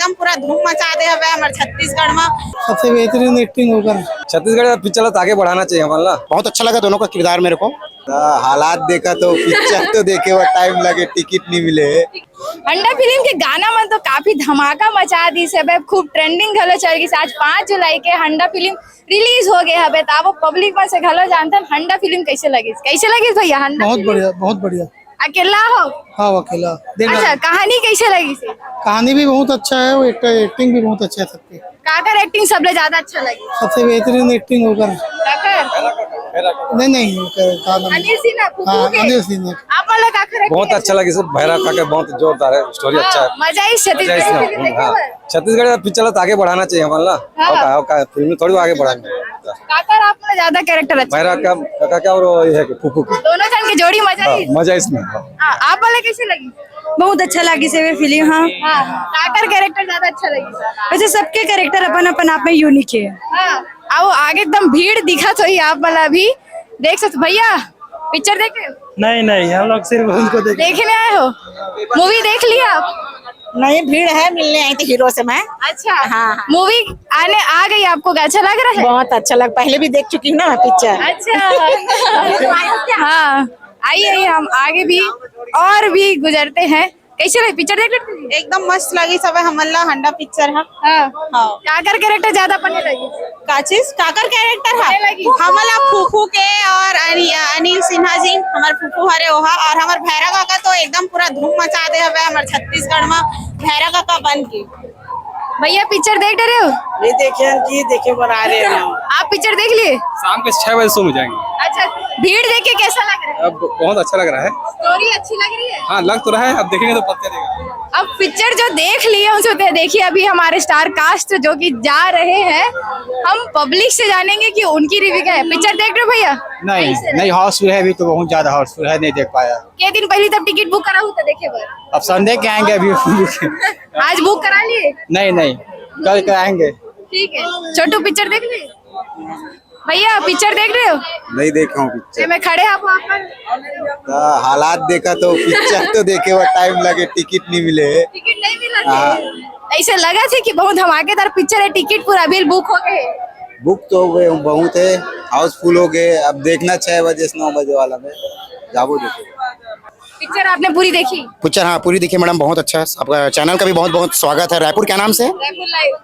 एकदम पूरा धूम मचा दे हवे हमारे छत्तीसगढ़ में। सबसे बेहतरीन एक्टिंग होकर छत्तीसगढ़ का पिक्चर तो आगे बढ़ाना चाहिए हमारा। बहुत अच्छा लगा दोनों का किरदार मेरे को। हालात देखा तो पिक्चर तो देखे वो टाइम लगे, टिकट नहीं मिले। अंडा फिल्म के गाना मन तो काफी धमाका मचा दी से बे, खूब ट्रेंडिंग घलो चल गई। आज 5 जुलाई के हंडा फिल्म रिलीज हो गए हबे, तो वो पब्लिक में से घलो जानते हैं हंडा फिल्म कैसे लगी भैया? हंडा बहुत बढ़िया, बहुत बढ़िया। अकेला हो? हाँ अकेला देखना। अच्छा, कहानी कैसे लगी से? कहानी भी बहुत अच्छा है, वो एक्टिंग भी बहुत अच्छा है सबकी। काकर एक्टिंग सबले ज्यादा अच्छा लगी? सबसे बेहतरीन एक्टिंग होकर नहीं अनिल सिन्हा अनिल सिंह आप वाला काकर बहुत अच्छा लगे सब। भैरव काका बहुत जोरदार है, स्टोरी अच्छा है, मजा ही छत्तीसगढ़ का पिक्चर तो आगे बढ़ाना चाहिए हमारा। फिल्म थोड़ी आगे बढ़ाएंगे। काकर आपको ज्यादा कैरेक्टर अच्छा? भैरव काका क्या और ये है कि फूफू की दोनों जन की जोड़ी मजा इसमें। आप वाले कैसे लगी? बहुत अच्छा लगी से फिल्म। हाँ, काकर कैरेक्टर ज्यादा अच्छा लगी? वैसे सबके कैरेक्टर अपन अपन आप में यूनिक है। आओ आगे एकदम भीड़ दिखा तो ही आप वाला भी देख सकते। भैया पिक्चर देख रहे हो? नहीं हम लोग सिर्फ उनको देखने आए हो? मूवी देख लिया आप? नहीं, भीड़ है, मिलने आई थी हीरो से मैं। अच्छा, हाँ। मूवी आने आ गई, आपको अच्छा लग रहा है? बहुत अच्छा लग, पहले भी देख चुकी हूँ ना पिक्चर। अच्छा हाँ, आइए हम आगे भी और भी गुजरते हैं। कैसे लगी पिक्चर? देख लेते? एकदम मस्त लगी सब हमला हंडा पिक्चर है। हाँ। काकर कैरेक्टर ज्यादा पने लगी? का चीज काकर कैरेक्टर पने है लगी? हमला फूफू के और अनिल सिन्हा जी हमारे फूफू हरे ओहा, और हमारे भैरव काका तो एकदम पूरा धूम मचा दे हवे हमारे छत्तीसगढ़ में भैरव काका बन के। भैया पिक्चर देख रहे हो? नहीं देखे बना रहे हैं। आप पिक्चर देख लिए? शाम के 6 बजे शो में जाएंगे। अच्छा, भीड़ देख के कैसा लग रहा है? अब बहुत अच्छा लग रहा है। स्टोरी अच्छी लग रही है? हाँ लग तो रहा है, अब देखेंगे तो पता चलेगा। अब पिक्चर जो देख लिए उनसे देखिए, अभी हमारे स्टार कास्ट जो कि जा रहे हैं, हम पब्लिक से जानेंगे कि उनकी रिव्यू क्या है। पिक्चर देख रहे हो भैया? नहीं हाउसफुल है, अभी तो बहुत ज्यादा हाउसफुल है, नहीं देख पाया। के दिन पहले तब टिकट बुक करा हुआ था देखे बार? अब संडे के आएंगे अभी। आज बुक करा लिए? नहीं कल के आएंगे। ठीक है। छोटू पिक्चर देख लिए? भैया पिक्चर देख रहे हो? नहीं देखा हूँ पिक्चर। मैं खड़े आप वहाँ पर। हालात देखा तो पिक्चर तो देखे वो टाइम लगे, टिकट नहीं मिले। टिकट नहीं मिला? ऐसे लगा था कि बहुत धमाकेदार पिक्चर है, टिकट पूरा बिल बुक हो गए? बुक तो हो गए बहुत है, हाउसफुल हो गए। अब देखना 6 बजे से 9 बजे वाला में जाबो देखो। पिक्चर आपने पूरी देखी? पिक्चर हाँ पूरी देखी मैडम, बहुत अच्छा है। आपका चैनल का भी बहुत बहुत स्वागत है। रायपुर क्या नाम से?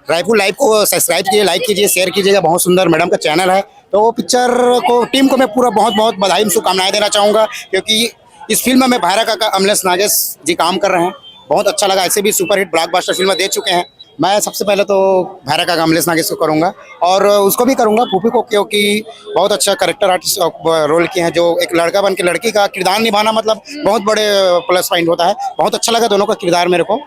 रायपुर लाइव को सब्सक्राइब कीजिए, लाइक कीजिए, शेयर कीजिएगा। बहुत सुंदर मैडम का चैनल है। तो पिक्चर को टीम को मैं पूरा बहुत बहुत बधाई शुभकामनाएं देना चाहूँगा, क्योंकि इस फिल्म में भैरव काका अमलेश नागेश जी काम कर रहे हैं। बहुत अच्छा लगा। ऐसे भी सुपरहिट ब्लॉकबस्टर फिल्म दे चुके हैं। मैं सबसे पहले तो भैरव काका अमलेश नागेश को करूँगा और उसको भी करूँगा फूफी को, क्योंकि बहुत अच्छा कैरेक्टर आर्टिस्ट रोल किए हैं। जो एक लड़का बन के लड़की का किरदार निभाना मतलब बहुत बड़े प्लस पॉइंट होता है। बहुत अच्छा लगा दोनों का किरदार मेरे को।